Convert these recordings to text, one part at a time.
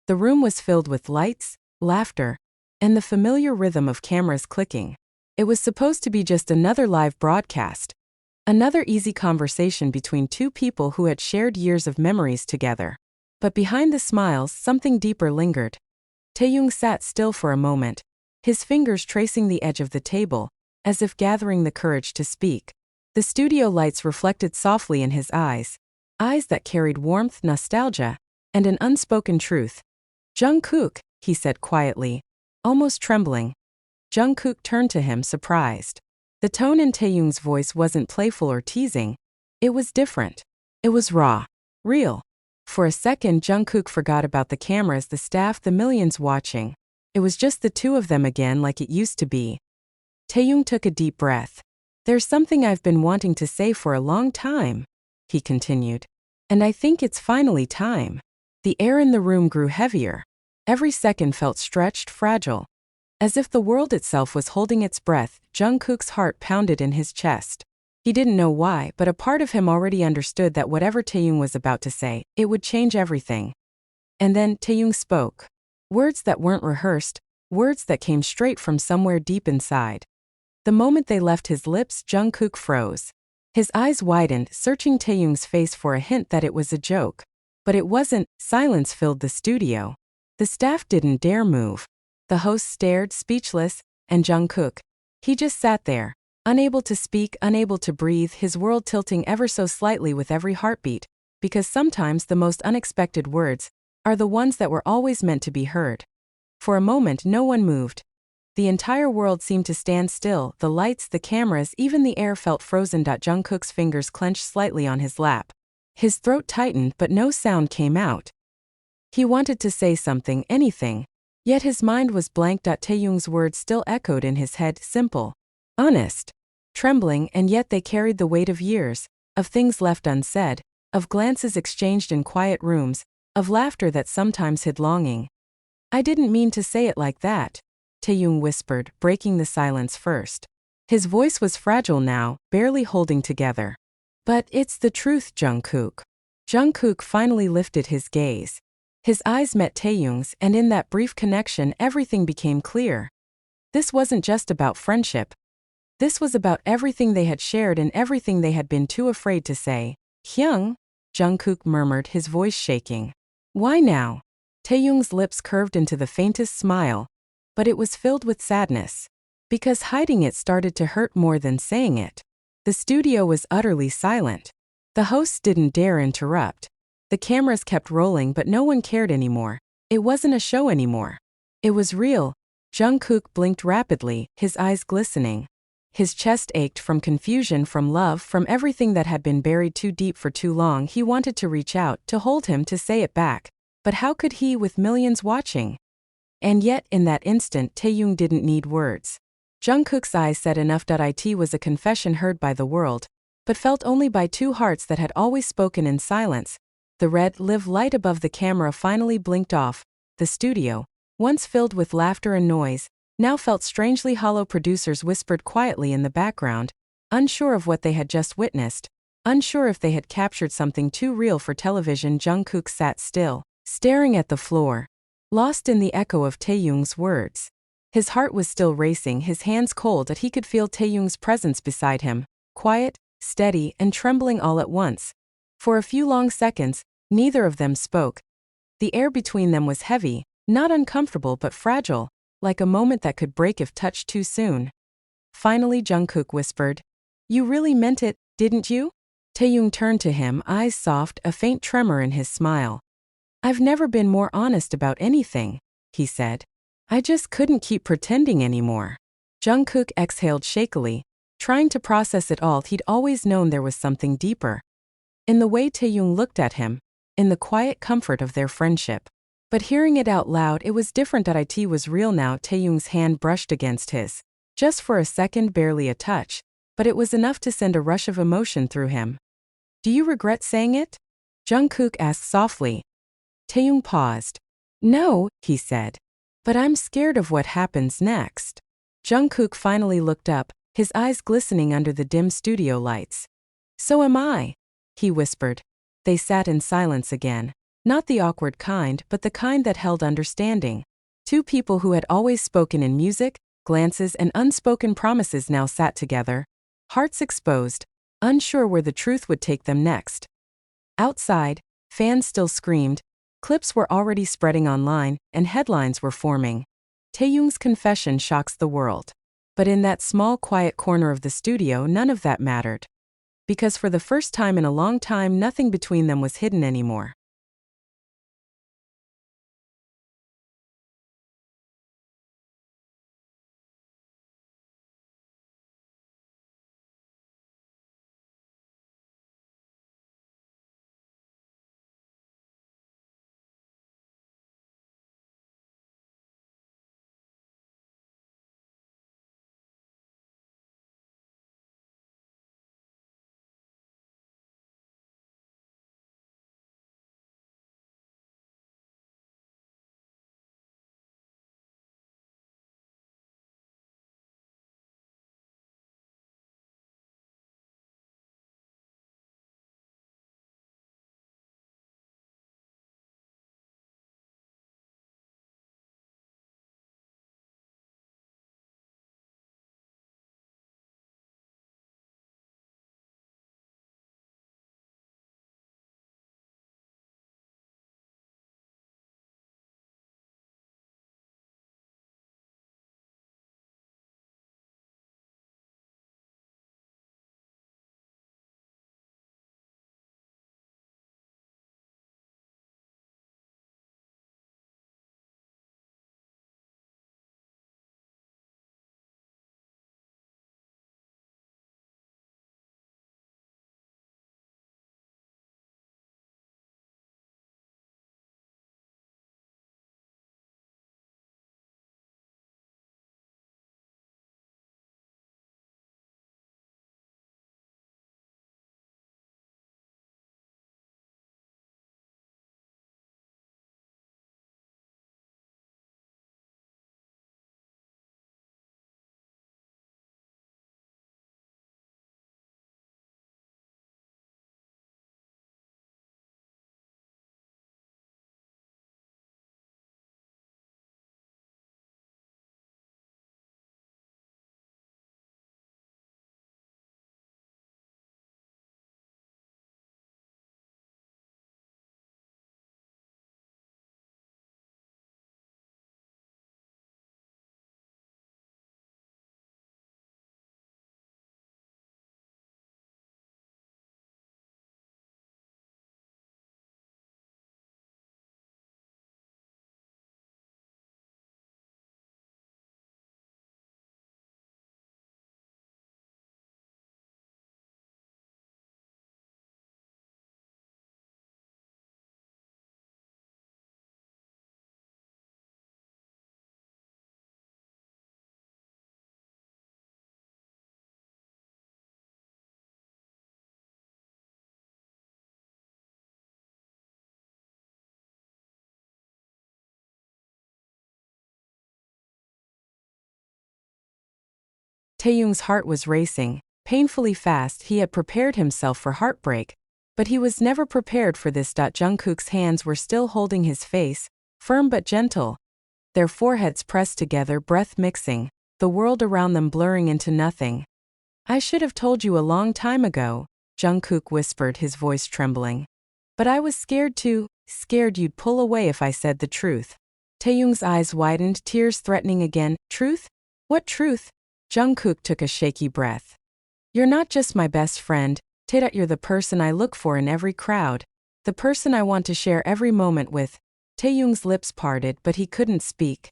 The room was filled with lights, laughter, and the familiar rhythm of cameras clicking. It was supposed to be just another live broadcast, another easy conversation between two people who had shared years of memories together. But behind the smiles, something deeper lingered. Taehyung sat still for a moment, his fingers tracing the edge of the table, as if gathering the courage to speak. The studio lights reflected softly in his eyes that carried warmth, nostalgia, and an unspoken truth. "Jungkook," he said quietly, almost trembling. Jungkook turned to him, surprised. The tone in Taehyung's voice wasn't playful or teasing. It was different. It was raw, real. For a second, Jungkook forgot about the cameras, the staff, the millions watching. It was just the two of them again, like it used to be. Taehyung took a deep breath. "There's something I've been wanting to say for a long time," he continued. "And I think it's finally time." The air in the room grew heavier. Every second felt stretched, fragile. As if the world itself was holding its breath, Jungkook's heart pounded in his chest. He didn't know why, but a part of him already understood that whatever Taehyung was about to say, it would change everything. And then Taehyung spoke. Words that weren't rehearsed, words that came straight from somewhere deep inside. The moment they left his lips, Jungkook froze. His eyes widened, searching Taehyung's face for a hint that it was a joke. But it wasn't. Silence filled the studio. The staff didn't dare move. The host stared, speechless, and Jungkook, he just sat there, unable to speak, unable to breathe, his world tilting ever so slightly with every heartbeat, because sometimes the most unexpected words are the ones that were always meant to be heard. For a moment, no one moved. The entire world seemed to stand still, the lights, the cameras, even the air felt frozen. Jungkook's fingers clenched slightly on his lap. His throat tightened, but no sound came out. He wanted to say something, anything. Yet his mind was blank. Taehyung's words still echoed in his head, simple, honest, trembling, and yet they carried the weight of years, of things left unsaid, of glances exchanged in quiet rooms, of laughter that sometimes hid longing. "I didn't mean to say it like that," Taehyung whispered, breaking the silence first. His voice was fragile now, barely holding together. "But it's the truth, Jungkook." Jungkook finally lifted his gaze. His eyes met Taehyung's, and in that brief connection, everything became clear. This wasn't just about friendship. This was about everything they had shared and everything they had been too afraid to say. "Hyung?" Jungkook murmured, his voice shaking. "Why now?" Taehyung's lips curved into the faintest smile, but it was filled with sadness. Because hiding it started to hurt more than saying it. The studio was utterly silent. The hosts didn't dare interrupt. The cameras kept rolling, but no one cared anymore. It wasn't a show anymore. It was real. Jungkook blinked rapidly, his eyes glistening. His chest ached from confusion, from love, from everything that had been buried too deep for too long. He wanted to reach out, to hold him, to say it back. But how could he, with millions watching? And yet, in that instant, Taehyung didn't need words. Jungkook's eyes said enough. It was a confession heard by the world, but felt only by two hearts that had always spoken in silence. The red, live light above the camera finally blinked off. The studio, once filled with laughter and noise, now felt strangely hollow. Producers whispered quietly in the background, unsure of what they had just witnessed, unsure if they had captured something too real for television. Jungkook sat still, staring at the floor, lost in the echo of Taehyung's words. His heart was still racing, his hands cold, but he could feel Taehyung's presence beside him, quiet, steady, and trembling all at once. For a few long seconds, neither of them spoke. The air between them was heavy, not uncomfortable but fragile, like a moment that could break if touched too soon. Finally, Jungkook whispered, "You really meant it, didn't you?" Taehyung turned to him, eyes soft, a faint tremor in his smile. "I've never been more honest about anything," he said. "I just couldn't keep pretending anymore." Jungkook exhaled shakily, trying to process it all. He'd always known there was something deeper. In the way Taehyung looked at him, in the quiet comfort of their friendship. But hearing it out loud, it was different. It was real now. Taehyung's hand brushed against his. Just for a second, barely a touch, but it was enough to send a rush of emotion through him. "Do you regret saying it?" Jungkook asked softly. Taehyung paused. "No," he said. "But I'm scared of what happens next." Jungkook finally looked up, his eyes glistening under the dim studio lights. "So am I," he whispered. They sat in silence again. Not the awkward kind, but the kind that held understanding. Two people who had always spoken in music, glances, and unspoken promises now sat together, hearts exposed, unsure where the truth would take them next. Outside, fans still screamed, clips were already spreading online, and headlines were forming. Taehyung's confession shocks the world. But in that small, quiet corner of the studio, none of that mattered. Because for the first time in a long time, nothing between them was hidden anymore. Taehyung's heart was racing, painfully fast. He had prepared himself for heartbreak, but he was never prepared for this. Jungkook's hands were still holding his face, firm but gentle, their foreheads pressed together, breath mixing, the world around them blurring into nothing. "I should have told you a long time ago," Jungkook whispered, his voice trembling. "But I was scared too, scared you'd pull away if I said the truth." Taehyung's eyes widened, tears threatening again. "Truth? What truth?" Jungkook took a shaky breath. "You're not just my best friend, Tae, you're the person I look for in every crowd, the person I want to share every moment with." Taehyung's lips parted, but he couldn't speak.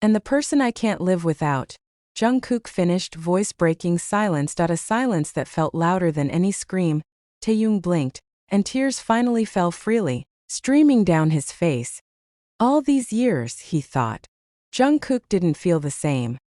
"And the person I can't live without," Jungkook finished, voice breaking silence. A silence that felt louder than any scream. Taehyung blinked, and tears finally fell freely, streaming down his face. All these years, he thought. Jungkook didn't feel the same.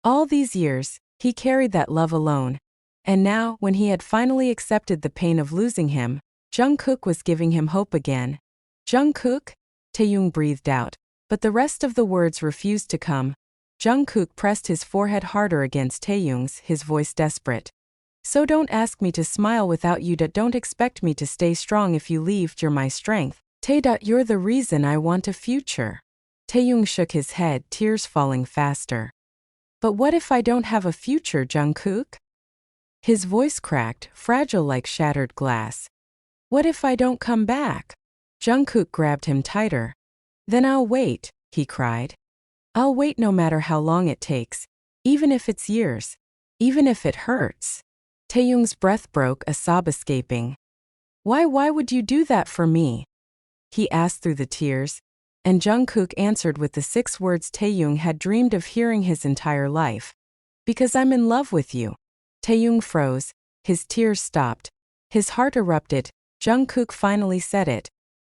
All these years, he carried that love alone. And now, when he had finally accepted the pain of losing him, Jungkook was giving him hope again. "Jungkook?" Taehyung breathed out, but the rest of the words refused to come. Jungkook pressed his forehead harder against Taehyung's, his voice desperate. "So don't ask me to smile without you. Don't expect me to stay strong if you leave. You're my strength, Tae. You're the reason I want a future. Taehyung shook his head, tears falling faster. But what if I don't have a future, Jungkook? His voice cracked, fragile like shattered glass. What if I don't come back? Jungkook grabbed him tighter. Then I'll wait, he cried. I'll wait no matter how long it takes, even if it's years, even if it hurts. Taehyung's breath broke, a sob escaping. Why would you do that for me? He asked through the tears, and Jungkook answered with the 6 words Taehyung had dreamed of hearing his entire life. Because I'm in love with you. Taehyung froze, his tears stopped, his heart erupted. Jungkook finally said it.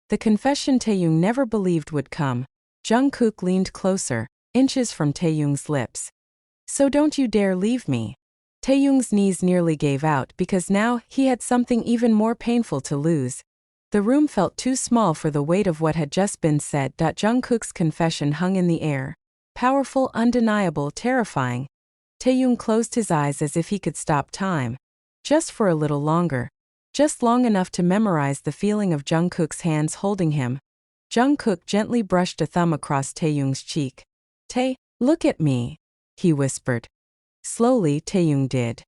The confession Taehyung never believed would come. Jungkook leaned closer, inches from Taehyung's lips. So don't you dare leave me. Taehyung's knees nearly gave out because now he had something even more painful to lose. The room felt too small for the weight of what had just been said. Jungkook's confession hung in the air. Powerful, undeniable, terrifying. Taehyung closed his eyes as if he could stop time. Just for a little longer. Just long enough to memorize the feeling of Jungkook's hands holding him. Jungkook gently brushed a thumb across Taehyung's cheek. Tae, look at me, he whispered. Slowly, Taehyung did.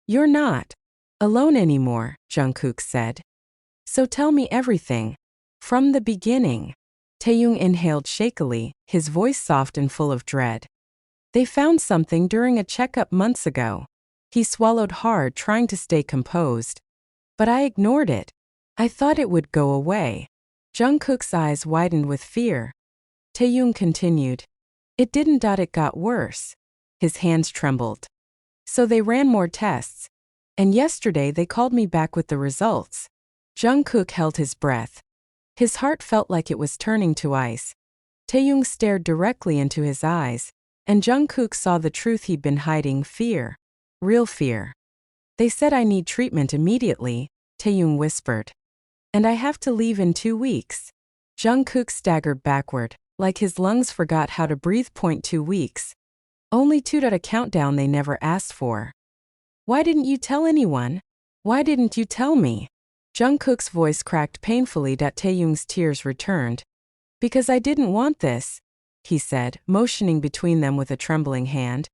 You're not alone anymore, Jungkook said. So tell me everything. From the beginning. Taehyung inhaled shakily, his voice soft and full of dread. They found something during a checkup months ago. He swallowed hard, trying to stay composed. But I ignored it. I thought it would go away. Jungkook's eyes widened with fear. Taehyung continued. It didn't. It got worse. His hands trembled. So they ran more tests. And yesterday they called me back with the results. Jungkook held his breath. His heart felt like it was turning to ice. Taehyung stared directly into his eyes, and Jungkook saw the truth he'd been hiding, fear. Real fear. They said I need treatment immediately, Taehyung whispered. And I have to leave in 2 weeks. Jungkook staggered backward, like his lungs forgot how to breathe. 2 weeks. Only 2. A countdown they never asked for. Why didn't you tell anyone? Why didn't you tell me? Jungkook's voice cracked painfully. Taehyung's tears returned. Because I didn't want this, he said, motioning between them with a trembling hand.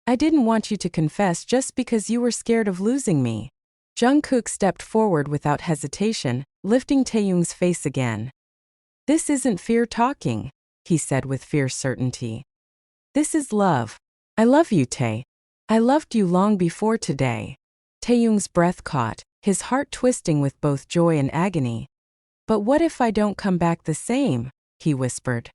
I didn't want you to confess just because you were scared of losing me. Jungkook stepped forward without hesitation, lifting Taehyung's face again. This isn't fear talking, he said with fierce certainty. This is love. I love you, Tae. I loved you long before today. Taehyung's breath caught, his heart twisting with both joy and agony. But what if I don't come back the same? He whispered.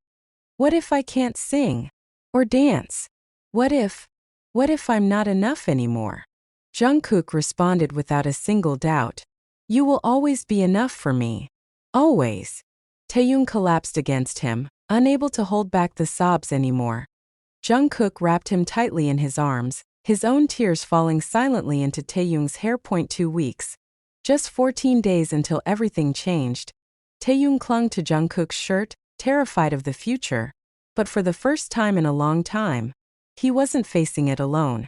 What if I can't sing? Or dance? What if I'm not enough anymore? Jungkook responded without a single doubt. You will always be enough for me. Always. Taehyung collapsed against him, unable to hold back the sobs anymore. Jungkook wrapped him tightly in his arms, his own tears falling silently into Taehyung's hair. 2 weeks. Just 14 days until everything changed. Taehyung clung to Jungkook's shirt, terrified of the future. But for the first time in a long time, he wasn't facing it alone.